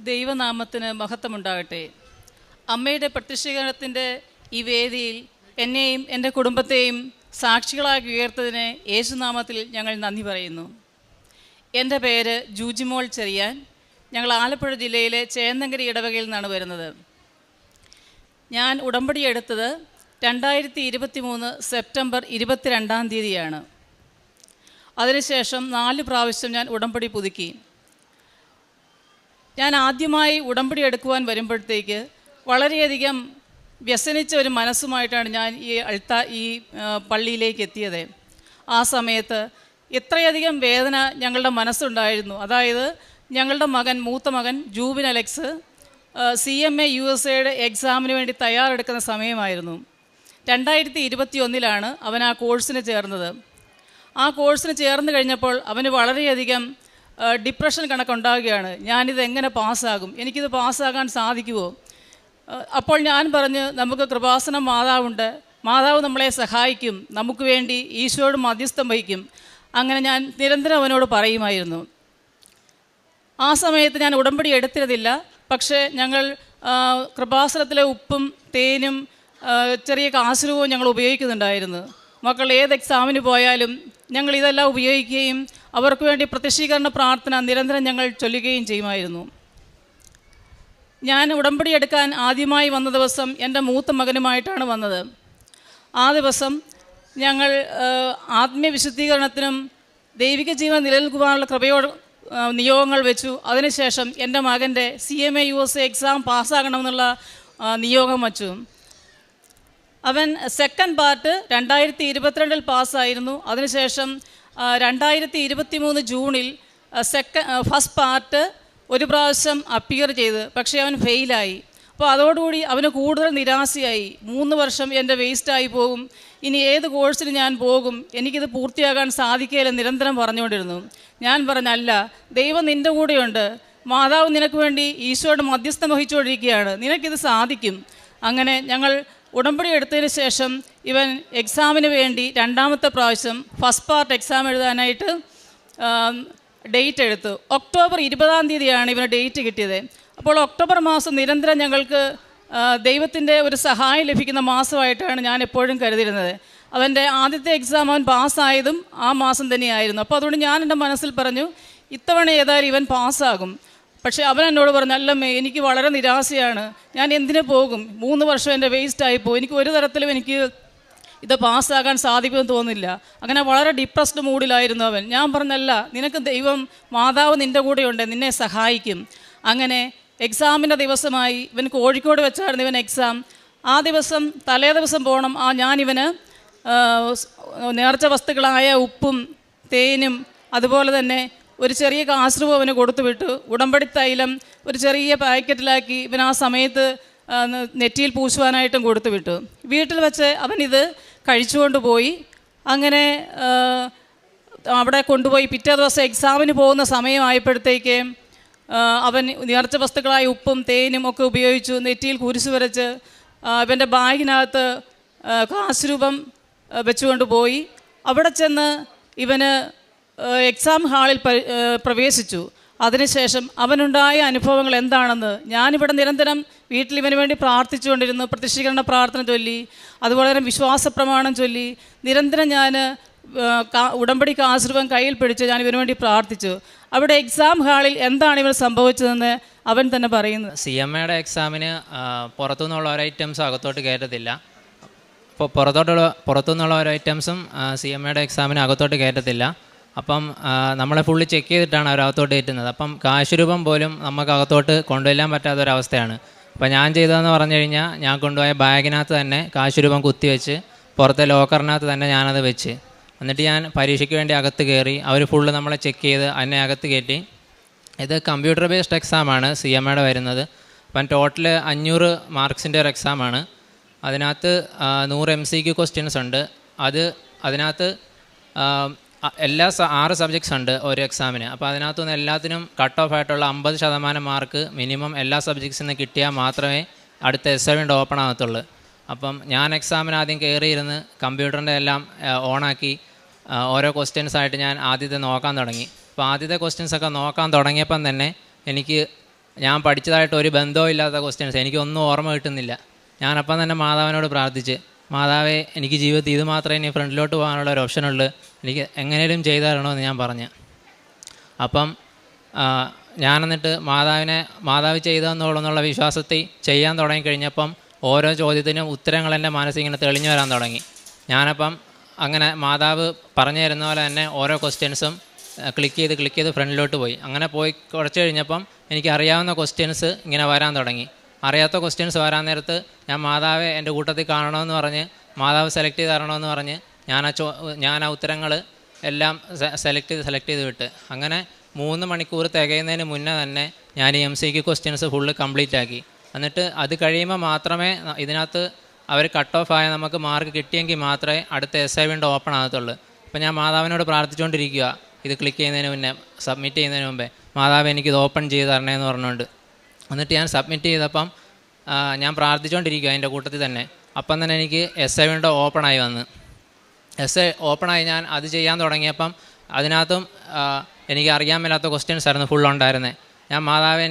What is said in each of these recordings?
ദൈവനാമത്തിന് മഹത്വമുണ്ടാകട്ടെ. അമ്മയുടെ പ്രത്യക്ഷീകരണത്തിൻ്റെ ഈ വേദിയിൽ എന്നെയും എൻ്റെ കുടുംബത്തെയും സാക്ഷികളാക്കി ഉയർത്തതിന് യേശുനാമത്തിൽ ഞങ്ങൾ നന്ദി പറയുന്നു. എൻ്റെ പേര് ജൂജിമോൾ ചെറിയാൻ. ഞങ്ങൾ ആലപ്പുഴ ജില്ലയിലെ ചേന്നങ്കരി ഇടവകയിൽ നിന്നാണ് വരുന്നത്. ഞാൻ ഉടമ്പടി എടുത്തത് 2023 സെപ്റ്റംബർ 22 അതിനുശേഷം 4 പ്രാവശ്യം ഞാൻ ഉടമ്പടി പുതുക്കി. ഞാൻ ആദ്യമായി ഉടമ്പടി എടുക്കുവാൻ വരുമ്പോഴത്തേക്ക് വളരെയധികം വ്യസനിച്ച ഒരു മനസ്സുമായിട്ടാണ് ഞാൻ ഈ പള്ളിയിലേക്ക് എത്തിയത്. ആ സമയത്ത് എത്രയധികം വേദന ഞങ്ങളുടെ മനസ്സുണ്ടായിരുന്നു. അതായത് ഞങ്ങളുടെ മൂത്ത മകൻ ജൂബിൻ അലക്സ് CMA USA എക്സാമിന് വേണ്ടി തയ്യാറെടുക്കുന്ന സമയമായിരുന്നു. 2021 അവൻ ആ കോഴ്സിന് ചേർന്നത്. ആ കോഴ്സിന് ചേർന്ന് കഴിഞ്ഞപ്പോൾ അവന് വളരെയധികം ഡിപ്രഷൻ കണക്കുണ്ടാവുകയാണ്. ഞാനിതെങ്ങനെ പാസ്സാകും, എനിക്കിത് പാസ്സാകാൻ സാധിക്കുമോ? അപ്പോൾ ഞാൻ പറഞ്ഞു, നമുക്ക് കൃപാസനം മാതാവുണ്ട്, മാതാവ് നമ്മളെ സഹായിക്കും, നമുക്ക് വേണ്ടി ഈശോയോട് മധ്യസ്ഥം വഹിക്കും. അങ്ങനെ ഞാൻ നിരന്തരം അവനോട് പറയുമായിരുന്നു. ആ സമയത്ത് ഞാൻ ഉടമ്പടി എടുത്തിരുന്നില്ല. പക്ഷേ ഞങ്ങൾ കൃപാസനത്തിലെ ഉപ്പും തേനും ചെറിയ കാശുരൂപവും ഞങ്ങൾ ഉപയോഗിക്കുന്നുണ്ടായിരുന്നു. മക്കൾ ഏത് എക്സാമിന് പോയാലും ഞങ്ങൾ ഇതെല്ലാം ഉപയോഗിക്കുകയും അവർക്ക് വേണ്ടി പ്രത്യക്ഷീകരണ പ്രാർത്ഥന നിരന്തരം ഞങ്ങൾ ചൊല്ലുകയും ചെയ്യുമായിരുന്നു. ഞാൻ ഉടമ്പടി എടുക്കാൻ ആദ്യമായി വന്ന ദിവസം എൻ്റെ മൂത്ത മകനുമായിട്ടാണ് വന്നത്. ആ ദിവസം ഞങ്ങൾ ആത്മീയ വിശുദ്ധീകരണത്തിനും ദൈവിക ജീവൻ നിലനിൽക്കുവാനുള്ള കൃപയോട് നിയോഗങ്ങൾ വെച്ചു. അതിനുശേഷം എൻ്റെ മകൻ്റെ CMA USA എക്സാം പാസ്സാകണമെന്നുള്ള നിയോഗം വച്ചു. അവൻ സെക്കൻഡ് പാർട്ട് 2022 പാസ്സായിരുന്നു. അതിനുശേഷം 2023 ജൂണിൽ ഫസ്റ്റ് പാർട്ട് ഒരു പ്രാവശ്യം അപ്പിയർ ചെയ്ത്, പക്ഷേ അവൻ ഫെയിലായി. അപ്പോൾ അതോടുകൂടി അവന് കൂടുതൽ നിരാശയായി. 3 വർഷം എൻ്റെ വേസ്റ്റായി പോകും, ഇനി ഏത് കോഴ്സിന് ഞാൻ പോകും, എനിക്കിത് പൂർത്തിയാക്കാൻ സാധിക്കില്ലെന്ന് നിരന്തരം പറഞ്ഞുകൊണ്ടിരുന്നു. ഞാൻ പറഞ്ഞല്ല, ദൈവം നിൻ്റെ കൂടെയുണ്ട്, മാതാവ് നിനക്ക് വേണ്ടി ഈശോയുടെ മധ്യസ്ഥം വഹിച്ചുകൊണ്ടിരിക്കുകയാണ്, നിനക്കിത് സാധിക്കും. അങ്ങനെ ഞങ്ങൾ ഉടമ്പടി എടുത്തതിന് ശേഷം ഇവൻ എക്സാമിന് വേണ്ടി 2ാമത്തെ പ്രാവശ്യം ഫസ്റ്റ് പാർട്ട് എക്സാം എഴുതാനായിട്ട് ഡേറ്റ് എടുത്തു. ഒക്ടോബർ 20 ഇവന് ഡേറ്റ് കിട്ടിയത്. അപ്പോൾ ഒക്ടോബർ മാസം നിരന്തരം ഞങ്ങൾക്ക് ദൈവത്തിൻ്റെ ഒരു സഹായം ലഭിക്കുന്ന മാസമായിട്ടാണ് ഞാൻ എപ്പോഴും കരുതിയിരുന്നത്. അവൻ്റെ ആദ്യത്തെ എക്സാം അവൻ പാസ്സായതും ആ മാസം തന്നെയായിരുന്നു. അപ്പോൾ അതുകൊണ്ട് ഞാൻ എൻ്റെ മനസ്സിൽ പറഞ്ഞു, ഇത്തവണ ഏതായാലും ഇവൻ പാസ്സാകും. പക്ഷേ അവൻ എന്നോട് പറഞ്ഞു, അല്ലമ്മേ, എനിക്ക് വളരെ നിരാശയാണ്, ഞാൻ എന്തിനു പോകും, 3 വർഷം എൻ്റെ വേസ്റ്റായിപ്പോയി, എനിക്ക് ഒരു തരത്തിലും എനിക്ക് ഇത് പാസ്സാകാൻ സാധിക്കുമെന്ന് തോന്നുന്നില്ല. അങ്ങനെ വളരെ ഡിപ്രസ്ഡ് മൂഡിലായിരുന്നു അവൻ. ഞാൻ പറഞ്ഞല്ല, നിനക്ക് ദൈവം മാതാവ് നിൻ്റെ കൂടെയുണ്ട്, നിന്നെ സഹായിക്കും. അങ്ങനെ എക്സാമിൻ്റെ ദിവസമായി. ഇവൻ കോഴിക്കോട് വെച്ചായിരുന്നു ഇവൻ എക്സാം. ആ ദിവസം തലേ ദിവസം പോകണം. ഞാനിവന് നേർച്ച വസ്തുക്കളായ ഉപ്പും തേനും അതുപോലെ തന്നെ ഒരു ചെറിയ കാശ്രൂപം അവന് കൊടുത്തു വിട്ടു. ഉടമ്പടി തൈലം ഒരു ചെറിയ പാക്കറ്റിലാക്കി ഇവൻ ആ സമയത്ത് നെറ്റിയിൽ പൂശുവാനായിട്ടും കൊടുത്തു വിട്ടു. വീട്ടിൽ വെച്ച് അവനിത് കഴിച്ചുകൊണ്ട് പോയി. അങ്ങനെ അവിടെ കൊണ്ടുപോയി പിറ്റേ ദിവസം എക്സാമിന് പോകുന്ന സമയമായപ്പോഴത്തേക്ക് അവൻ നേർച്ച വസ്തുക്കളായ ഉപ്പും തേനും ഒക്കെ ഉപയോഗിച്ചു നെറ്റിയിൽ കുരിശ് വരച്ച് ഇവൻ്റെ ബാഗിനകത്ത് കാശ്രൂപം വെച്ചുകൊണ്ട് പോയി. അവിടെ ചെന്ന് ഇവന് എക്സാം ഹാളിൽ പ്രവേശിച്ചു. അതിനുശേഷം അവനുണ്ടായ അനുഭവങ്ങൾ എന്താണെന്ന് ഞാനിവിടെ നിരന്തരം വീട്ടിൽ ഇവന് വേണ്ടി പ്രാർത്ഥിച്ചുകൊണ്ടിരുന്നു. പ്രത്യക്ഷീകരണ പ്രാർത്ഥന ചൊല്ലി, അതുപോലെ തന്നെ വിശ്വാസ പ്രമാണം ചൊല്ലി നിരന്തരം ഞാൻ ഉടമ്പടി കാശ്രൂപം കയ്യിൽ പിടിച്ച് ഞാൻ ഇവന് വേണ്ടി പ്രാർത്ഥിച്ചു. അവിടെ എക്സാം ഹാളിൽ എന്താണ് ഇവർ സംഭവിച്ചതെന്ന് അവൻ തന്നെ പറയുന്നത്. CMA എക്സാമിന് പുറത്തുനിന്നുള്ള ഒരു ഐറ്റംസ് അകത്തോട്ട് കയറ്റത്തില്ല. അപ്പോൾ പുറത്തുനിന്നുള്ള ഒരു ഐറ്റംസും CMA എക്സാമിന് അകത്തോട്ട് കയറ്റത്തില്ല. അപ്പം നമ്മളെ ഫുള്ളി ചെക്ക് ചെയ്തിട്ടാണ് അവരകത്തോട്ട് കയറ്റുന്നത്. അപ്പം കാശുരൂപം പോലും നമുക്ക് അകത്തോട്ട് കൊണ്ടുവരാൻ പറ്റാത്തൊരവസ്ഥയാണ്. അപ്പോൾ ഞാൻ ചെയ്തതെന്ന് പറഞ്ഞു കഴിഞ്ഞാൽ, ഞാൻ കൊണ്ടുപോയ ബാഗിനകത്ത് തന്നെ കാശുരൂപം കുത്തിവെച്ച് പുറത്തെ ലോക്കറിനകത്ത് തന്നെ ഞാനത് വെച്ച്, എന്നിട്ട് ഞാൻ പരീക്ഷയ്ക്ക് വേണ്ടി അകത്ത് കയറി. അവർ ഫുള്ള് നമ്മളെ ചെക്ക് ചെയ്ത് എന്നെ അകത്ത് കയറ്റി. ഇത് കമ്പ്യൂട്ടർ ബേസ്ഡ് എക്സാമാണ് CMA വരുന്നത്. അപ്പം ടോട്ടൽ 500 മാർക്സിൻ്റെ ഒരു എക്സാമാണ്. അതിനകത്ത് 100 MCQ ക്വസ്റ്റ്യൻസ് ഉണ്ട്. അതിനകത്ത് എല്ലാ 6 സബ്ജക്ട്സ് ഉണ്ട് ഒരു എക്സാമിന്. അപ്പോൾ അതിനകത്തുനിന്ന് എല്ലാത്തിനും കട്ട് ഓഫ് ആയിട്ടുള്ള 50% മാർക്ക് മിനിമം എല്ലാ സബ്ജക്ട്സിൽ നിന്ന് കിട്ടിയാൽ മാത്രമേ അടുത്ത SI വിൻഡോ ഓപ്പൺ ആകത്തുള്ളൂ. അപ്പം ഞാൻ എക്സാമിന് ആദ്യം കയറിയിരുന്ന് കമ്പ്യൂട്ടറിൻ്റെ എല്ലാം ഓണാക്കി ഓരോ ക്വസ്റ്റ്യൻസായിട്ട് ഞാൻ ആദ്യത്തെ നോക്കാൻ തുടങ്ങി. അപ്പോൾ ആദ്യത്തെ ക്വസ്റ്റ്യൻസൊക്കെ നോക്കാൻ തുടങ്ങിയപ്പം തന്നെ എനിക്ക് ഞാൻ പഠിച്ചതായിട്ട് ഒരു ബന്ധവും ഇല്ലാത്ത ക്വസ്റ്റ്യൻസ്, എനിക്കൊന്നും ഓർമ്മ കിട്ടുന്നില്ല. ഞാനപ്പം തന്നെ മാതാവിനോട് പ്രാർത്ഥിച്ച്, മാതാവേ എനിക്ക് ജീവിതത്തിൽ ഇത് മാത്രമേ ഇനി ഫ്രണ്ടിലോട്ട് പോകാനുള്ള ഒരു ഓപ്ഷനുള്ളൂ, എനിക്ക് എങ്ങനെയും ചെയ്തു തരണമെന്ന് ഞാൻ പറഞ്ഞു. അപ്പം ഞാൻ എന്നിട്ട് മാതാവ് ചെയ്തെന്നുള്ള വിശ്വാസത്തിൽ ചെയ്യാൻ തുടങ്ങിക്കഴിഞ്ഞപ്പം ഓരോ ചോദ്യത്തിനും ഉത്തരങ്ങൾ എൻ്റെ മനസ്സിൽ ഇങ്ങനെ തെളിഞ്ഞു വരാൻ തുടങ്ങി. ഞാനപ്പം അങ്ങനെ മാതാവ് പറഞ്ഞു തരുന്ന പോലെ തന്നെ ഓരോ ക്വസ്റ്റ്യൻസും ക്ലിക്ക് ചെയ്ത് ഫ്രണ്ടിലോട്ട് പോയി. അങ്ങനെ പോയി കുറച്ച് കഴിഞ്ഞപ്പം എനിക്ക് അറിയാവുന്ന ക്വസ്റ്റ്യൻസ് ഇങ്ങനെ വരാൻ തുടങ്ങി. അറിയാത്ത ക്വസ്റ്റ്യൻസ് വരാൻ നേരത്ത് ഞാൻ മാതാവെ എൻ്റെ കൂട്ടത്തിൽ കാണണമെന്ന് പറഞ്ഞ് മാതാവ് സെലക്ട് ചെയ്ത് തരണമെന്ന് പറഞ്ഞ് ഞാൻ ആ ഉത്തരങ്ങൾ എല്ലാം സെലക്ട് ചെയ്ത് വിട്ട്. അങ്ങനെ 3 മണിക്കൂർ തികയുന്നതിന് മുന്നേ തന്നെ ഞാൻ ഈ MCQ ക്വസ്റ്റ്യൻസ് ഫുള്ള് കംപ്ലീറ്റ് ആക്കി. എന്നിട്ട് അത് കഴിയുമ്പോൾ മാത്രമേ ഇതിനകത്ത് അവർ കട്ട് ഓഫ് ആയ നമുക്ക് മാർക്ക് കിട്ടിയെങ്കിൽ മാത്രമേ അടുത്ത SI വിൻഡോ ഓപ്പൺ ആകത്തുള്ളൂ. അപ്പോൾ ഞാൻ മാതാവിനോട് പ്രാർത്ഥിച്ചുകൊണ്ടിരിക്കുക, ഇത് ക്ലിക്ക് ചെയ്യുന്നതിന് മുന്നേ, സബ്മിറ്റ് ചെയ്യുന്നതിന് മുമ്പേ, മാതാവ് എനിക്കിത് ഓപ്പൺ ചെയ്ത് തരണേന്ന് പറഞ്ഞുകൊണ്ട്. എന്നിട്ട് ഞാൻ സബ്മിറ്റ് ചെയ്തപ്പം ഞാൻ പ്രാർത്ഥിച്ചുകൊണ്ടിരിക്കുക അതിൻ്റെ കൂട്ടത്തിൽ തന്നെ. അപ്പം തന്നെ എനിക്ക് SI വിൻഡോ ഓപ്പണായി വന്ന്. SI ഓപ്പണായി ഞാൻ അത് ചെയ്യാൻ തുടങ്ങിയപ്പം അതിനകത്തും എനിക്ക് അറിയാൻ മേലാത്ത ക്വസ്റ്റ്യൻസ് ആയിരുന്നു ഫുള്ളുണ്ടായിരുന്നത്. ഞാൻ മാതാവ്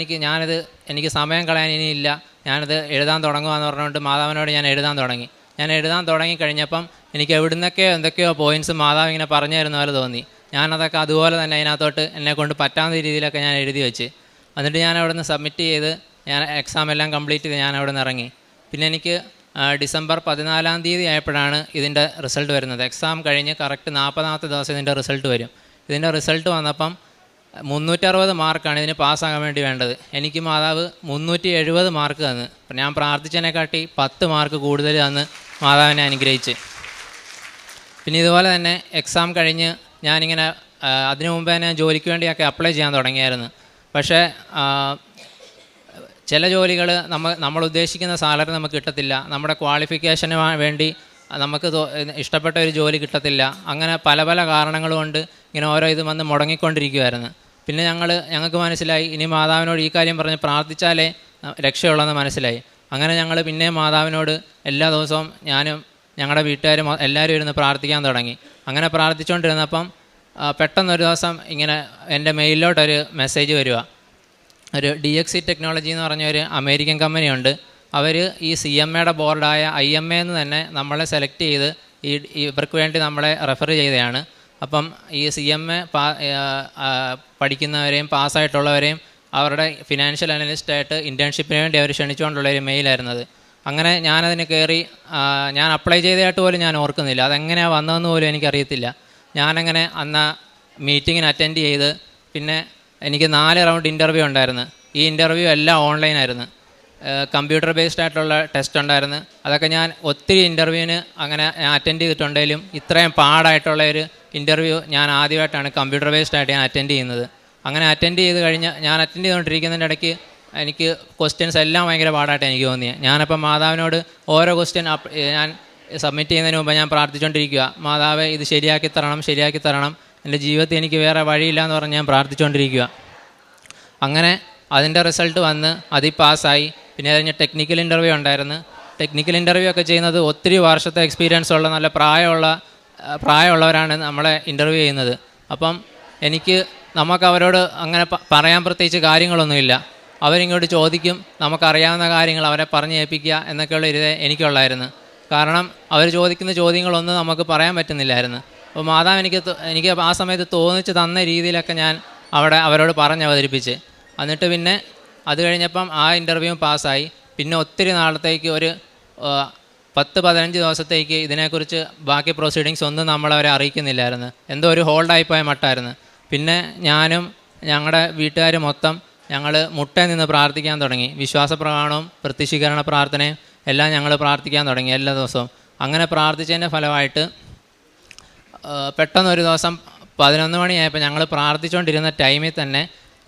എനിക്ക് സമയം കളയാൻ ഇനിയില്ല, ഞാനിത് എഴുതാൻ തുടങ്ങുകയെന്ന് പറഞ്ഞുകൊണ്ട് മാതാവിനോട് ഞാൻ എഴുതാൻ തുടങ്ങി. ഞാൻ എഴുതാൻ തുടങ്ങിക്കഴിഞ്ഞപ്പം എനിക്ക് എന്തൊക്കെയോ പോയിൻറ്റ്സ് മാതാവ് ഇങ്ങനെ പറഞ്ഞു തരുന്ന പോലെ തോന്നി. ഞാനതൊക്കെ അതുപോലെ തന്നെ അതിനകത്തോട്ട് എന്നെക്കൊണ്ട് പറ്റാവുന്ന രീതിയിലൊക്കെ ഞാൻ എഴുതി വെച്ച്. എന്നിട്ട് ഞാൻ അവിടെ നിന്ന് സബ്മിറ്റ് ചെയ്ത് ഞാൻ എക്സാം എല്ലാം കംപ്ലീറ്റ് ചെയ്ത് ഞാൻ അവിടെ നിന്ന് ഇറങ്ങി. പിന്നെ എനിക്ക് ഡിസംബർ 14-ാം തീയതി ആയപ്പോഴാണ് ഇതിൻ്റെ റിസൾട്ട് വരുന്നത്. എക്സാം കഴിഞ്ഞ് കറക്റ്റ് 40ാമത്തെ ദിവസം ഇതിൻ്റെ റിസൾട്ട് വരും. ഇതിൻ്റെ റിസൾട്ട് വന്നപ്പം 360 മാർക്കാണ് ഇതിന് പാസ്സാകാൻ വേണ്ടി വേണ്ടത്. എനിക്ക് മാതാവ് 370 മാർക്ക് തന്ന്. അപ്പം ഞാൻ പ്രാർത്ഥിച്ചതിനെക്കാട്ടി 10 മാർക്ക് കൂടുതൽ തന്ന് മാതാവിനെ അനുഗ്രഹിച്ച്. പിന്നെ ഇതുപോലെ തന്നെ എക്സാം കഴിഞ്ഞ് ഞാനിങ്ങനെ അതിനു മുമ്പ് തന്നെ ജോലിക്ക് വേണ്ടിയൊക്കെ അപ്ലൈ ചെയ്യാൻ തുടങ്ങിയായിരുന്നു. പക്ഷേ ചില ജോലികൾ നമ്മൾ ഉദ്ദേശിക്കുന്ന സാലറി നമുക്ക് കിട്ടത്തില്ല, നമ്മുടെ ക്വാളിഫിക്കേഷന് വേണ്ടി നമുക്ക് ഇഷ്ടപ്പെട്ട ഒരു ജോലി കിട്ടത്തില്ല. അങ്ങനെ പല കാരണങ്ങൾ കൊണ്ട് ഇങ്ങനെ ഓരോ ഇത് വന്ന് മുടങ്ങിക്കൊണ്ടിരിക്കുമായിരുന്നു. പിന്നെ ഞങ്ങൾക്ക് മനസ്സിലായി ഇനി മാതാവിനോട് ഈ കാര്യം പറഞ്ഞ് പ്രാർത്ഥിച്ചാലേ രക്ഷയുള്ളതെന്ന് മനസ്സിലായി. അങ്ങനെ ഞങ്ങൾ പിന്നെ മാതാവിനോട് എല്ലാ ദിവസവും ഞാനും ഞങ്ങളുടെ വീട്ടുകാരും എല്ലാവരും ഇരുന്ന് പ്രാർത്ഥിക്കാൻ തുടങ്ങി. അങ്ങനെ പ്രാർത്ഥിച്ചുകൊണ്ടിരുന്നപ്പം പെട്ടെന്നൊരു ദിവസം ഇങ്ങനെ എൻ്റെ മെയിലിലോട്ടൊരു മെസ്സേജ് വരിക. ഒരു DXC ടെക്നോളജി എന്ന് പറഞ്ഞൊരു അമേരിക്കൻ കമ്പനിയുണ്ട്. അവർ ഈ CMAയുടെ ബോർഡായ IMA എന്ന് തന്നെ നമ്മളെ സെലക്ട് ചെയ്ത് ഇവർക്ക് വേണ്ടി നമ്മളെ റെഫർ ചെയ്തതാണ്. അപ്പം ഈ CMA പഠിക്കുന്നവരെയും പാസ്സായിട്ടുള്ളവരെയും അവരുടെ ഫിനാൻഷ്യൽ അനലിസ്റ്റായിട്ട് ഇൻറ്റേൺഷിപ്പിന് വേണ്ടി അവർ ക്ഷണിച്ചുകൊണ്ടുള്ളൊരു മെയിലായിരുന്നത്. അങ്ങനെ ഞാനതിന് കയറി ഞാൻ അപ്ലൈ ചെയ്തതായിട്ട് പോലും ഞാൻ ഓർക്കുന്നില്ല, അതെങ്ങനെയാണ് വന്നതെന്ന് പോലും എനിക്കറിയത്തില്ല. ഞാനങ്ങനെ അന്ന് മീറ്റിങ്ങിന് അറ്റൻഡ് ചെയ്ത് പിന്നെ എനിക്ക് 4 റൗണ്ട് ഇൻ്റർവ്യൂ ഉണ്ടായിരുന്നു. ഈ ഇൻ്റർവ്യൂ എല്ലാം ഓൺലൈനായിരുന്നു. കമ്പ്യൂട്ടർ ബേസ്ഡ് ആയിട്ടുള്ള ടെസ്റ്റ് ഉണ്ടായിരുന്നു. അതൊക്കെ ഞാൻ ഒത്തിരി ഇൻ്റർവ്യൂവിന് അങ്ങനെ അറ്റൻഡ് ചെയ്തിട്ടുണ്ടെങ്കിലും ഇത്രയും പാടായിട്ടുള്ള ഒരു ഇൻ്റർവ്യൂ ഞാൻ ആദ്യമായിട്ടാണ് കമ്പ്യൂട്ടർ ബേസ്ഡ് ആയിട്ട് ഞാൻ അറ്റൻഡ് ചെയ്യുന്നത്. അങ്ങനെ അറ്റൻഡ് ചെയ്തുകൊണ്ടിരിക്കുന്നതിൻ്റെ ഇടയ്ക്ക് എനിക്ക് ക്വസ്റ്റ്യൻസ് എല്ലാം ഭയങ്കര പാടായിട്ട് എനിക്ക് തോന്നിയത്. ഞാനപ്പം മാതാവിനോട് ഓരോ ക്വസ്റ്റ്യൻ ഞാൻ സബ്മിറ്റ് ചെയ്യുന്നതിന് മുമ്പ് ഞാൻ പ്രാർത്ഥിച്ചുകൊണ്ടിരിക്കുക, മാതാവേ ഇത് ശരിയാക്കി തരണം, എൻ്റെ ജീവിതത്തിൽ എനിക്ക് വേറെ വഴിയില്ല എന്ന് പറഞ്ഞ് ഞാൻ പ്രാർത്ഥിച്ചുകൊണ്ടിരിക്കുക. അങ്ങനെ അതിൻ്റെ റിസൾട്ട് വന്ന് അതിൽ പാസ്സായി. പിന്നെ കഴിഞ്ഞ് ടെക്നിക്കൽ ഇൻ്റർവ്യൂ ഉണ്ടായിരുന്നു. ടെക്നിക്കൽ ഇൻ്റർവ്യൂ ഒക്കെ ചെയ്യുന്നത് ഒത്തിരി വർഷത്തെ എക്സ്പീരിയൻസ് ഉള്ള നല്ല പ്രായമുള്ളവരാണ് നമ്മളെ ഇൻ്റർവ്യൂ ചെയ്യുന്നത്. അപ്പം നമുക്ക് അവരോട് അങ്ങനെ പറയാൻ പ്രത്യേകിച്ച് കാര്യങ്ങളൊന്നുമില്ല. അവരിങ്ങോട്ട് ചോദിക്കും, നമുക്കറിയാവുന്ന കാര്യങ്ങൾ അവരെ പറഞ്ഞ് ഏൽപ്പിക്കുക എന്നൊക്കെയുള്ള ഒരു എനിക്കുള്ളായിരുന്നു. കാരണം അവർ ചോദിക്കുന്ന ചോദ്യങ്ങളൊന്നും നമുക്ക് പറയാൻ പറ്റുന്നില്ലായിരുന്നു. അപ്പോൾ മാതാവ് എനിക്ക് ആ സമയത്ത് തോന്നിച്ച് തന്ന രീതിയിലൊക്കെ ഞാൻ അവരോട് അവതരിപ്പിച്ച്. എന്നിട്ട് പിന്നെ അത് കഴിഞ്ഞപ്പം ആ ഇൻ്റർവ്യൂ പാസ്സായി. പിന്നെ ഒത്തിരി നാളത്തേക്ക് ഒരു 10-15 ദിവസത്തേക്ക് ഇതിനെക്കുറിച്ച് ബാക്കി പ്രൊസീഡിങ്സ് ഒന്നും നമ്മളവരെ അറിയിക്കുന്നില്ലായിരുന്നു. എന്തോ ഒരു ഹോൾഡായിപ്പോയ മട്ടായിരുന്നു. പിന്നെ ഞാനും ഞങ്ങളുടെ വീട്ടുകാർ മൊത്തം ഞങ്ങൾ മുട്ടയിൽ നിന്ന് പ്രാർത്ഥിക്കാൻ തുടങ്ങി. വിശ്വാസ പ്രമാണവും പ്രത്യക്ഷീകരണ പ്രാർത്ഥനയും എല്ലാം ഞങ്ങൾ പ്രാർത്ഥിക്കാൻ തുടങ്ങി എല്ലാ ദിവസവും. അങ്ങനെ പ്രാർത്ഥിച്ചതിൻ്റെ ഫലമായിട്ട് പെട്ടെന്നൊരു ദിവസം 11 മണിയായപ്പോൾ ഞങ്ങൾ പ്രാർത്ഥിച്ചുകൊണ്ടിരുന്ന ടൈമിൽ തന്നെ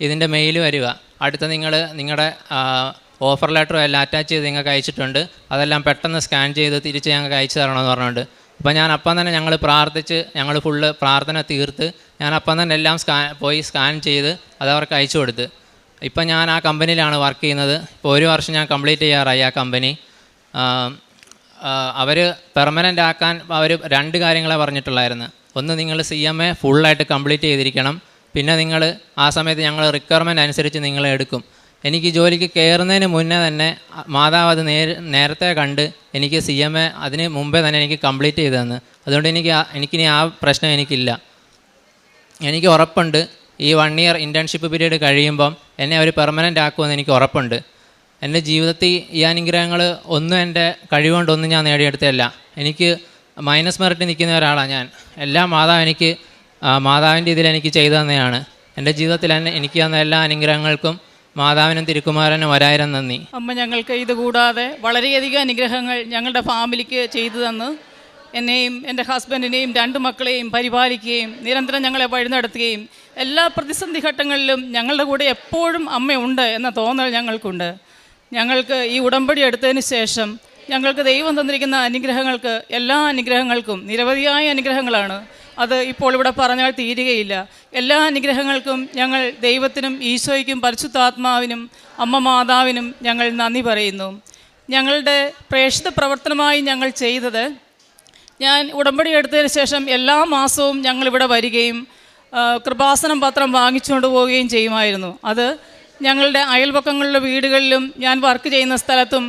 ഇതിൻ്റെ മെയിൽ വരിക, അടുത്ത നിങ്ങളുടെ ഓഫർ ലെറ്ററും എല്ലാം അറ്റാച്ച് ചെയ്ത് നിങ്ങൾക്ക് അയച്ചിട്ടുണ്ട്, അതെല്ലാം പെട്ടെന്ന് സ്കാൻ ചെയ്ത് തിരിച്ച് ഞങ്ങൾക്ക് അയച്ചു തരണമെന്ന് പറഞ്ഞുകൊണ്ട്. അപ്പോൾ ഞാൻ അപ്പം തന്നെ ഞങ്ങൾ ഫുള്ള് പ്രാർത്ഥന തീർത്ത് ഞാൻ അപ്പം തന്നെ എല്ലാം പോയി സ്കാൻ ചെയ്ത് അതവർക്ക് അയച്ചു കൊടുത്ത്. ഇപ്പം ഞാൻ ആ കമ്പനിയിലാണ് വർക്ക് ചെയ്യുന്നത്. ഇപ്പോൾ 1 വർഷം ഞാൻ കംപ്ലീറ്റ് ചെയ്യാറായി ആ കമ്പനി. അവർ പെർമനൻ്റ് ആക്കാൻ അവർ 2 കാര്യങ്ങളെ പറഞ്ഞിട്ടുള്ളായിരുന്നു. ഒന്ന്, നിങ്ങൾ CMA ഫുള്ളായിട്ട് കംപ്ലീറ്റ് ചെയ്തിരിക്കണം. പിന്നെ നിങ്ങൾ ആ സമയത്ത് ഞങ്ങൾ റിക്വയർമെൻറ്റ് അനുസരിച്ച് നിങ്ങളെ എടുക്കും എനിക്ക് ജോലിക്ക് കയറുന്നതിന് മുന്നേ തന്നെ മാതാവ് അത് നേരത്തെ കണ്ട് എനിക്ക് CMA അതിന് മുമ്പേ തന്നെ എനിക്ക് കംപ്ലീറ്റ് ചെയ്തു തന്നു. അതുകൊണ്ട് എനിക്കിനി ആ പ്രശ്നം എനിക്കില്ല. എനിക്ക് ഉറപ്പുണ്ട് ഈ 1 ഇയർ ഇൻറ്റേൺഷിപ്പ് പീരീഡ് കഴിയുമ്പം എന്നെ അവർ പെർമനൻ്റ് ആക്കുമെന്ന് എനിക്ക് ഉറപ്പുണ്ട്. എൻ്റെ ജീവിതത്തിൽ ഈ അനുഗ്രഹങ്ങൾ ഒന്നും എൻ്റെ കഴിവുകൊണ്ടൊന്നും ഞാൻ നേടിയെടുത്തതല്ല. എനിക്ക് മൈനസ് മെറിറ്റ് നിൽക്കുന്ന ഒരാളാണ് ഞാൻ. എല്ലാം മാതാവിൻ്റെ ഇതിൽ എനിക്ക് ചെയ്തു തന്നെയാണ്. എൻ്റെ ജീവിതത്തിൽ എനിക്ക് തന്ന എല്ലാ അനുഗ്രഹങ്ങൾക്കും മാതാവിനും തിരുക്കുമാരനും 1000 നന്ദി. അമ്മ ഞങ്ങൾക്ക് ഇത് കൂടാതെ വളരെയധികം അനുഗ്രഹങ്ങൾ ഞങ്ങളുടെ ഫാമിലിക്ക് ചെയ്തു തന്നു. എന്നെയും എൻ്റെ ഹസ്ബൻഡിനെയും 2 മക്കളെയും പരിപാലിക്കുകയും നിരന്തരം ഞങ്ങളെ വഴിനടത്തുകയും എല്ലാ പ്രതിസന്ധി ഘട്ടങ്ങളിലും ഞങ്ങളുടെ കൂടെ എപ്പോഴും അമ്മയുണ്ട് എന്ന തോന്നൽ ഞങ്ങൾക്കുണ്ട്. ഞങ്ങൾക്ക് ഈ ഉടമ്പടി എടുത്തതിന് ശേഷം ഞങ്ങൾക്ക് ദൈവം തന്നിരിക്കുന്ന അനുഗ്രഹങ്ങൾക്ക്, എല്ലാ അനുഗ്രഹങ്ങൾക്കും നിരവധിയായ അനുഗ്രഹങ്ങളാണ്. അത് ഇപ്പോൾ ഇവിടെ പറഞ്ഞാൽ തീരുകയില്ല. എല്ലാ അനുഗ്രഹങ്ങൾക്കും ഞങ്ങൾ ദൈവത്തിനും ഈശോയ്ക്കും പരിശുദ്ധാത്മാവിനും അമ്മ മാതാവിനും ഞങ്ങൾ നന്ദി പറയുന്നു. ഞങ്ങളുടെ പ്രേക്ഷിത പ്രവർത്തനമായി ഞങ്ങൾ ചെയ്തത്, ഞാൻ ഉടമ്പടി എടുത്തതിന് ശേഷം എല്ലാ മാസവും ഞങ്ങളിവിടെ വരികയും കൃപാസനം പത്രം വാങ്ങിച്ചുകൊണ്ട് പോവുകയും ചെയ്യുമായിരുന്നു. അത് ഞങ്ങളുടെ അയൽപക്കങ്ങളിലെ വീടുകളിലും ഞാൻ വർക്ക് ചെയ്യുന്ന സ്ഥലത്തും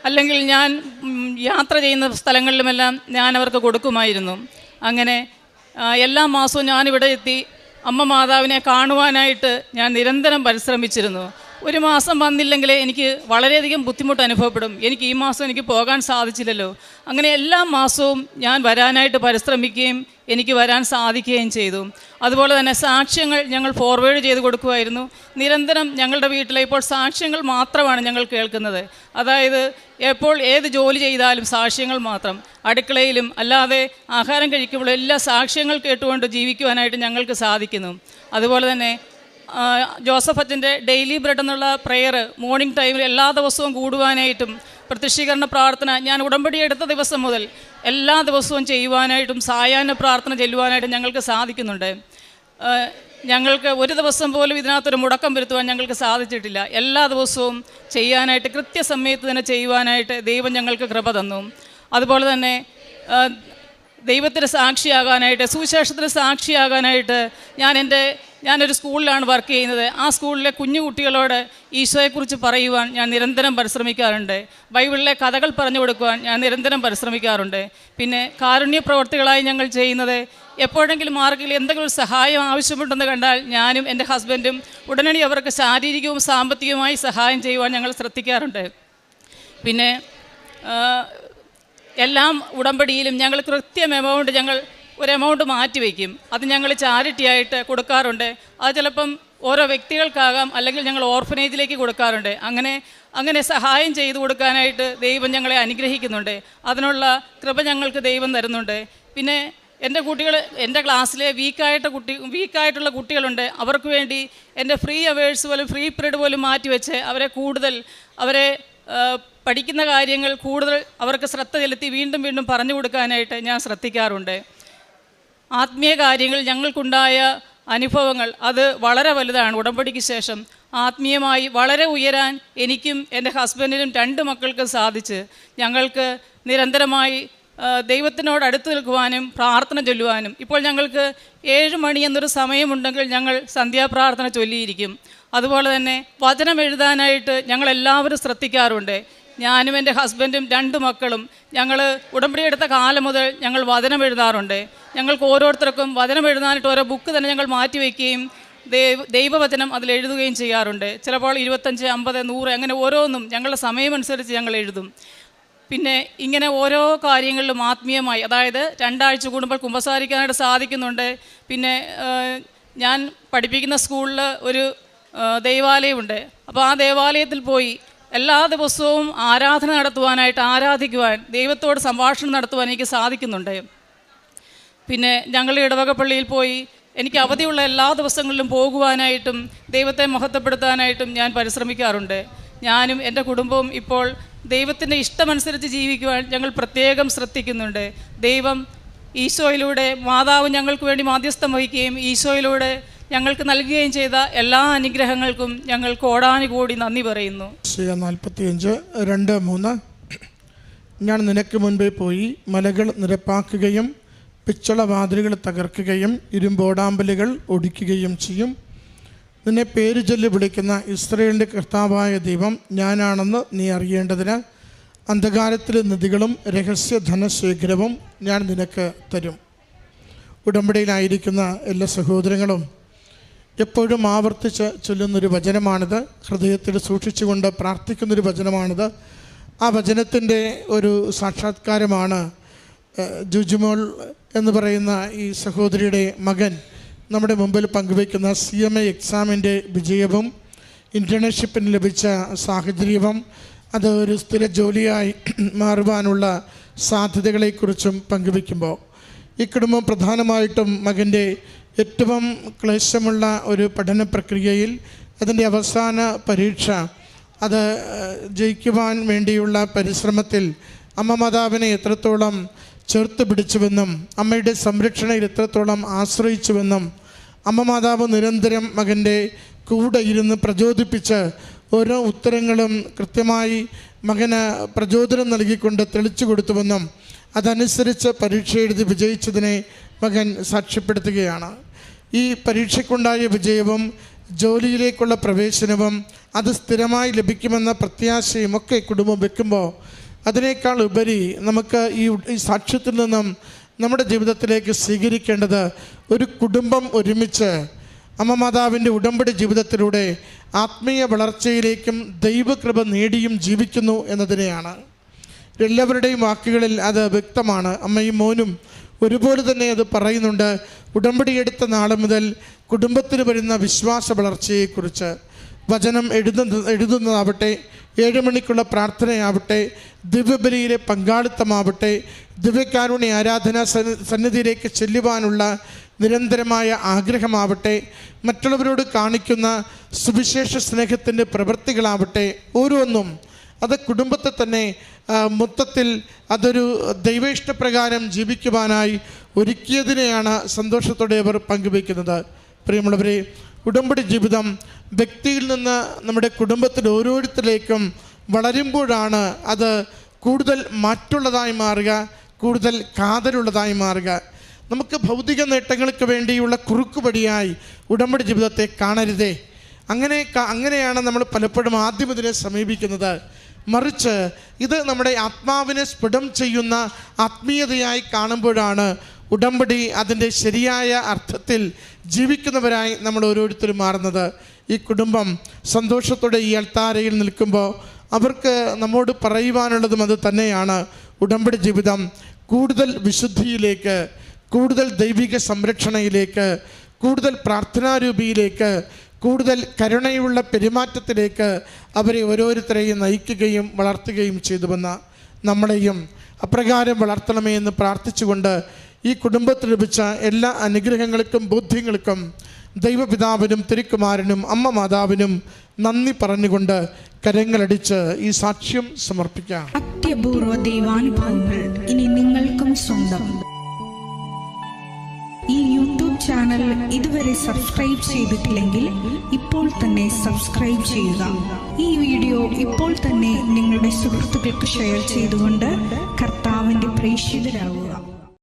അല്ലെങ്കിൽ ഞാൻ യാത്ര ചെയ്യുന്ന സ്ഥലങ്ങളിലുമെല്ലാം ഞാൻ അവർക്ക് കൊടുക്കുമായിരുന്നു. അങ്ങനെ എല്ലാ മാസവും ഞാനിവിടെ എത്തി അമ്മ മാതാവിനെ കാണുവാനായിട്ട് ഞാൻ നിരന്തരം പരിശ്രമിച്ചിരുന്നു. ഒരു മാസം വന്നില്ലെങ്കിൽ എനിക്ക് വളരെയധികം ബുദ്ധിമുട്ട് അനുഭവപ്പെടും. എനിക്ക് ഈ മാസം എനിക്ക് പോകാൻ സാധിച്ചില്ലല്ലോ. അങ്ങനെ എല്ലാ മാസവും ഞാൻ വരാനായിട്ട് പരിശ്രമിക്കുകയും എനിക്ക് വരാൻ സാധിക്കുകയും ചെയ്തു. അതുപോലെ തന്നെ സാക്ഷ്യങ്ങൾ ഞങ്ങൾ ഫോർവേഡ് ചെയ്ത് കൊടുക്കുമായിരുന്നു. നിരന്തരം ഞങ്ങളുടെ വീട്ടിൽ ഇപ്പോൾ സാക്ഷ്യങ്ങൾ മാത്രമാണ് ഞങ്ങൾ കേൾക്കുന്നത്. അതായത് എപ്പോൾ ഏത് ജോലി ചെയ്താലും സാക്ഷ്യങ്ങൾ മാത്രം. അടുക്കളയിലും അല്ലാതെ ആഹാരം കഴിക്കുമ്പോഴും എല്ലാ സാക്ഷ്യങ്ങൾ കേട്ടുകൊണ്ട് ജീവിക്കുവാനായിട്ട് ഞങ്ങൾക്ക് സാധിക്കുന്നു. അതുപോലെ തന്നെ ജോസഫ് അച്ഛൻ്റെ ഡെയിലി ബ്രെഡ് എന്നുള്ള പ്രെയർ മോർണിംഗ് ടൈമിൽ എല്ലാ ദിവസവും കൂടുവാനായിട്ടും പ്രത്യക്ഷീകരണ പ്രാർത്ഥന ഞാൻ ഉടമ്പടി എടുത്ത ദിവസം മുതൽ എല്ലാ ദിവസവും ചെയ്യുവാനായിട്ടും സായാഹ്ന പ്രാർത്ഥന ചെല്ലുവാനായിട്ടും ഞങ്ങൾക്ക് സാധിക്കുന്നുണ്ട്. ഞങ്ങൾക്ക് ഒരു ദിവസം പോലും ഇതിനകത്തൊരു മുടക്കം വരുത്തുവാൻ ഞങ്ങൾക്ക് സാധിച്ചിട്ടില്ല. എല്ലാ ദിവസവും ചെയ്യാനായിട്ട് കൃത്യസമയത്ത് തന്നെ ചെയ്യുവാനായിട്ട് ദൈവം ഞങ്ങൾക്ക് കൃപ തന്നു. അതുപോലെ തന്നെ ദൈവത്തിന് സാക്ഷിയാകാനായിട്ട്, സുവിശേഷത്തിന് സാക്ഷിയാകാനായിട്ട് ഞാനൊരു സ്കൂളിലാണ് വർക്ക് ചെയ്യുന്നത്. ആ സ്കൂളിലെ കുഞ്ഞു കുട്ടികളോട് ഈശോയെക്കുറിച്ച് പറയുവാൻ ഞാൻ നിരന്തരം പരിശ്രമിക്കാറുണ്ട്. ബൈബിളിലെ കഥകൾ പറഞ്ഞു കൊടുക്കുവാൻ ഞാൻ നിരന്തരം പരിശ്രമിക്കാറുണ്ട്. പിന്നെ കാരുണ്യ പ്രവർത്തികളായി ഞങ്ങൾ ചെയ്യുന്നത്, എപ്പോഴെങ്കിലും ആർക്കെങ്കിലും എന്തെങ്കിലും ഒരു സഹായം ആവശ്യമുണ്ടെന്ന് കണ്ടാൽ ഞാനും എൻ്റെ ഹസ്ബൻഡും ഉടനടി അവർക്ക് ശാരീരികവും സാമ്പത്തികവുമായി സഹായം ചെയ്യുവാൻ ഞങ്ങൾ ശ്രദ്ധിക്കാറുണ്ട്. പിന്നെ എല്ലാം ഉടമ്പടിയിലും ഞങ്ങൾ കൃത്യം ഞങ്ങൾ ഒരു എമൗണ്ട് മാറ്റി വയ്ക്കും. അത് ഞങ്ങൾ ചാരിറ്റി ആയിട്ട് കൊടുക്കാറുണ്ട്. അത് ചിലപ്പം ഓരോ വ്യക്തികൾക്കാകാം, അല്ലെങ്കിൽ ഞങ്ങൾ ഓർഫനേജിലേക്ക് കൊടുക്കാറുണ്ട്. അങ്ങനെ സഹായം ചെയ്തു കൊടുക്കാനായിട്ട് ദൈവം ഞങ്ങളെ അനുഗ്രഹിക്കുന്നുണ്ട്. അതിനുള്ള കൃപ ഞങ്ങൾക്ക് ദൈവം തരുന്നുണ്ട്. പിന്നെ എൻ്റെ ക്ലാസ്സിലെ വീക്കായിട്ടുള്ള കുട്ടികളുണ്ട്. അവർക്ക് വേണ്ടി എൻ്റെ ഫ്രീ അവേഴ്സ് പോലും ഫ്രീ പീരീഡ് പോലും മാറ്റിവെച്ച് അവരെ പഠിക്കുന്ന കാര്യങ്ങൾ കൂടുതൽ അവർക്ക് ശ്രദ്ധ ചെലുത്തി വീണ്ടും വീണ്ടും പറഞ്ഞു കൊടുക്കാനായിട്ട് ഞാൻ ശ്രദ്ധിക്കാറുണ്ട്. ആത്മീയ കാര്യങ്ങൾ ഞങ്ങൾക്കുണ്ടായ അനുഭവങ്ങൾ അത് വളരെ വലുതാണ്. ഉടമ്പടിക്ക് ശേഷം ആത്മീയമായി വളരെ ഉയരാൻ എനിക്കും എൻ്റെ ഹസ്ബൻഡിനും 2 മക്കൾക്കും സാധിച്ച് ഞങ്ങൾക്ക് നിരന്തരമായി ദൈവത്തിനോട് അടുത്ത് നിൽക്കുവാനും പ്രാർത്ഥന ചൊല്ലുവാനും, ഇപ്പോൾ ഞങ്ങൾക്ക് 7 മണി എന്നൊരു സമയമുണ്ടെങ്കിൽ ഞങ്ങൾ സന്ധ്യാപ്രാർത്ഥന ചൊല്ലിയിരിക്കും. അതുപോലെ തന്നെ വചനം എഴുതാനായിട്ട് ഞങ്ങളെല്ലാവരും ശ്രദ്ധിക്കാറുണ്ട്. ഞാനും എൻ്റെ ഹസ്ബൻഡും 2 മക്കളും ഞങ്ങൾ ഉടമ്പടി എടുത്ത കാലം മുതൽ ഞങ്ങൾ വചനം എഴുതാറുണ്ട്. ഞങ്ങൾക്ക് ഓരോരുത്തർക്കും വചനം എഴുതാനായിട്ട് ഓരോ ബുക്ക് തന്നെ ഞങ്ങൾ മാറ്റിവെക്കുകയും ദൈവവചനം അതിലെഴുതുകയും ചെയ്യാറുണ്ട്. ചിലപ്പോൾ 25, 50, 100 അങ്ങനെ ഓരോന്നും ഞങ്ങളുടെ സമയമനുസരിച്ച് ഞങ്ങൾ എഴുതും. പിന്നെ ഇങ്ങനെ ഓരോ കാര്യങ്ങളിലും ആത്മീയമായി, അതായത് 2 ആഴ്ച കൂടുമ്പോൾ കുമ്പസാരിക്കാനായിട്ട് സാധിക്കുന്നുണ്ട്. പിന്നെ ഞാൻ പഠിപ്പിക്കുന്ന സ്കൂളിൽ ഒരു ദൈവാലയമുണ്ട്. അപ്പോൾ ആ ദേവാലയത്തിൽ പോയി എല്ലാ ദിവസവും ആരാധന നടത്തുവാനായിട്ട്, ആരാധിക്കുവാൻ, ദൈവത്തോട് സംഭാഷണം നടത്തുവാൻ എനിക്ക് സാധിക്കുന്നുണ്ട്. പിന്നെ ഞങ്ങളുടെ ഇടവക പള്ളിയിൽ പോയി എനിക്ക് അവധിയുള്ള എല്ലാ ദിവസങ്ങളിലും പോകുവാനായിട്ടും ദൈവത്തെ മഹത്വപ്പെടുത്താനായിട്ടും ഞാൻ പരിശ്രമിക്കാറുണ്ട്. ഞാനും എൻ്റെ കുടുംബവും ഇപ്പോൾ ദൈവത്തിൻ്റെ ഇഷ്ടമനുസരിച്ച് ജീവിക്കുവാൻ ഞങ്ങൾ പ്രത്യേകം ശ്രദ്ധിക്കുന്നുണ്ട്. ദൈവം ഈശോയിലൂടെ, മാതാവ് ഞങ്ങൾക്ക് വേണ്ടി മാധ്യസ്ഥം വഹിക്കുകയും ഈശോയിലൂടെ ഞങ്ങൾക്ക് നൽകുകയും ചെയ്ത എല്ലാ അനുഗ്രഹങ്ങൾക്കും ഞങ്ങൾ കോടാനുകോടി നന്ദി പറയുന്നു. 45:2-3 ഞാൻ നിനക്ക് മുൻപേ പോയി മലകൾ നിരപ്പാക്കുകയും പിച്ചള വാതിലുകൾ തകർക്കുകയും ഇരുമ്പോടാമ്പലുകൾ ഒടിക്കുകയും ചെയ്യും. നിന്നെ പേര് ചൊല്ലി വിളിക്കുന്ന ഇസ്രായേലിൻ്റെ കർത്താവായ ദൈവം ഞാനാണെന്ന് നീ അറിയേണ്ടതിന് അന്ധകാരത്തിലെ നിധികളും രഹസ്യ ധനശേഖരവും ഞാൻ നിനക്ക് തരും. ഉടമ്പടിയിലായിരിക്കുന്ന എല്ലാ സഹോദരങ്ങളും എപ്പോഴും ആവർത്തിച്ച് ചൊല്ലുന്നൊരു വചനമാണിത്. ഹൃദയത്തിൽ സൂക്ഷിച്ചുകൊണ്ട് പ്രാർത്ഥിക്കുന്നൊരു വചനമാണിത്. ആ വചനത്തിൻ്റെ ഒരു സാക്ഷാത്കാരമാണ് ജുജുമോൾ എന്ന് പറയുന്ന ഈ സഹോദരിയുടെ മകൻ നമ്മുടെ മുമ്പിൽ പങ്കുവയ്ക്കുന്ന CMA എക്സാമിൻ്റെ വിജയവും ഇൻറ്റേൺഷിപ്പിന് ലഭിച്ച സാഹചര്യവും അത് ഒരു സ്ഥിര ജോലിയായി മാറുവാനുള്ള സാധ്യതകളെക്കുറിച്ചും പങ്കുവയ്ക്കുമ്പോൾ ഈ കുടുംബം പ്രധാനമായിട്ടും മകൻ്റെ ഏറ്റവും ക്ലേശമുള്ള ഒരു പഠന പ്രക്രിയയിൽ അതിൻ്റെ അവസാന പരീക്ഷ അത് ജയിക്കുവാൻ വേണ്ടിയുള്ള പരിശ്രമത്തിൽ അമ്മ മാതാവിനെ എത്രത്തോളം ചേർത്ത് പിടിച്ചുവെന്നും അമ്മയുടെ സംരക്ഷണയിൽ എത്രത്തോളം ആശ്രയിച്ചുവെന്നും അമ്മ മാതാവ് നിരന്തരം മകൻ്റെ കൂടെ ഇരുന്ന് പ്രചോദിപ്പിച്ച് ഓരോ ഉത്തരങ്ങളും കൃത്യമായി മകന് പ്രചോദനം നൽകിക്കൊണ്ട് തെളിച്ചു കൊടുത്തുവെന്നും അതനുസരിച്ച് പരീക്ഷ എഴുതി വിജയിച്ചതിനെ മകൻ സാക്ഷ്യപ്പെടുത്തുകയാണ്. ഈ പരീക്ഷയ്ക്കുണ്ടായ വിജയവും ജോലിയിലേക്കുള്ള പ്രവേശനവും അത് സ്ഥിരമായി ലഭിക്കുമെന്ന പ്രത്യാശയും ഒക്കെ കുടുംബം വെക്കുമ്പോൾ അതിനേക്കാൾ ഉപരി നമുക്ക് ഈ സാക്ഷ്യത്തിൽ നിന്നും നമ്മുടെ ജീവിതത്തിലേക്ക് സ്വീകരിക്കേണ്ടത് ഒരു കുടുംബം ഒരുമിച്ച് അമ്മ മാതാവിൻ്റെ ഉടമ്പടി ജീവിതത്തിലൂടെ ആത്മീയ വളർച്ചയിലേക്കും ദൈവകൃപ നേടിയും ജീവിക്കുന്നു എന്നതിനെയാണ്. എല്ലാവരുടെയും വാക്കുകളിൽ അത് വ്യക്തമാണ്. അമ്മയും മോനും ഒരുപോലെ തന്നെ അത് പറയുന്നുണ്ട്. ഉടമ്പടി എടുത്ത നാൾ മുതൽ കുടുംബത്തിന് വരുന്ന വിശ്വാസ വളർച്ചയെക്കുറിച്ച് വചനം എഴുതുന്നതാവട്ടെ, 7 മണിക്കുള്ള പ്രാർത്ഥനയാവട്ടെ, ദിവ്യബലിയിലെ പങ്കാളിത്തമാവട്ടെ, ദിവ്യകാരുണ്യ ആരാധനാ സന്നിധിയിലേക്ക് ചെല്ലുവാനുള്ള നിരന്തരമായ ആഗ്രഹമാവട്ടെ, മറ്റുള്ളവരോട് കാണിക്കുന്ന സുവിശേഷ സ്നേഹത്തിൻ്റെ പ്രവൃത്തികളാവട്ടെ, ഓരോന്നും അത് കുടുംബത്തെ തന്നെ മൊത്തത്തിൽ അതൊരു ദൈവേഷ്ടപ്രകാരം ജീവിക്കുവാനായി ഒരുക്കിയതിനെയാണ് സന്തോഷത്തോടെ അവർ പങ്കുവയ്ക്കുന്നത്. പ്രിയമുള്ളവരെ, ഉടമ്പടി ജീവിതം വ്യക്തിയിൽ നിന്ന് നമ്മുടെ കുടുംബത്തിൽ ഓരോരുത്തരിലേക്കും വളരുമ്പോഴാണ് അത് കൂടുതൽ മാറ്റുള്ളതായി മാറുക, കൂടുതൽ കാതലുള്ളതായി മാറുക. നമുക്ക് ഭൗതിക നേട്ടങ്ങൾക്ക് വേണ്ടിയുള്ള കുറുക്കുപടിയായി ഉടമ്പടി ജീവിതത്തെ കാണരുതേ. അങ്ങനെയാണ് നമ്മൾ പലപ്പോഴും ആദ്യം ഇതിനെ സമീപിക്കുന്നത്. മറിച്ച് ഇത് നമ്മുടെ ആത്മാവിനെ സ്ഫുടം ചെയ്യുന്ന ആത്മീയതയായി കാണുമ്പോഴാണ് ഉടമ്പടി അതിൻ്റെ ശരിയായ അർത്ഥത്തിൽ ജീവിക്കുന്നവരായി നമ്മൾ ഓരോരുത്തരും മാറുന്നത്. ഈ കുടുംബം സന്തോഷത്തോടെ ഈ അൾത്താരയിൽ നിൽക്കുമ്പോൾ അവർക്ക് നമ്മോട് പറയുവാനുള്ളതും അത് തന്നെയാണ്. ഉടമ്പടി ജീവിതം കൂടുതൽ വിശുദ്ധിയിലേക്ക്, കൂടുതൽ ദൈവിക സംരക്ഷണയിലേക്ക്, കൂടുതൽ പ്രാർത്ഥനാരൂപിയിലേക്ക്, കൂടുതൽ കരുണയുള്ള പെരുമാറ്റത്തിലേക്ക് അവരെ ഓരോരുത്തരെയും നയിക്കുകയും വളർത്തുകയും ചെയ്തുവെന്ന് നമ്മളെയും അപ്രകാരം വളർത്തണമേ എന്ന് പ്രാർത്ഥിച്ചുകൊണ്ട് ഈ കുടുംബത്തിൽ ലഭിച്ച എല്ലാ അനുഗ്രഹങ്ങൾക്കും ബോധ്യങ്ങൾക്കും ദൈവപിതാവിനും തിരുക്കുമാരനും അമ്മ മാതാവിനും നന്ദി പറഞ്ഞുകൊണ്ട് കരങ്ങളടിച്ച് ഈ സാക്ഷ്യം സമർപ്പിക്കാം. അത്യപൂർവ ദൈവാനുഭവങ്ങൾ ഇനി നിങ്ങൾക്കും സ്വന്തം. ഈ യൂട്യൂബ് ചാനൽ ഇതുവരെ സബ്സ്ക്രൈബ് ചെയ്തിട്ടില്ലെങ്കിൽ ഇപ്പോൾ തന്നെ സബ്സ്ക്രൈബ് ചെയ്യുക. ഈ വീഡിയോ ഇപ്പോൾ തന്നെ നിങ്ങളുടെ സുഹൃത്തുക്കൾക്ക് ഷെയർ ചെയ്തുകൊണ്ട് കർത്താവിൻ്റെ പ്രേക്ഷിതരാകുക.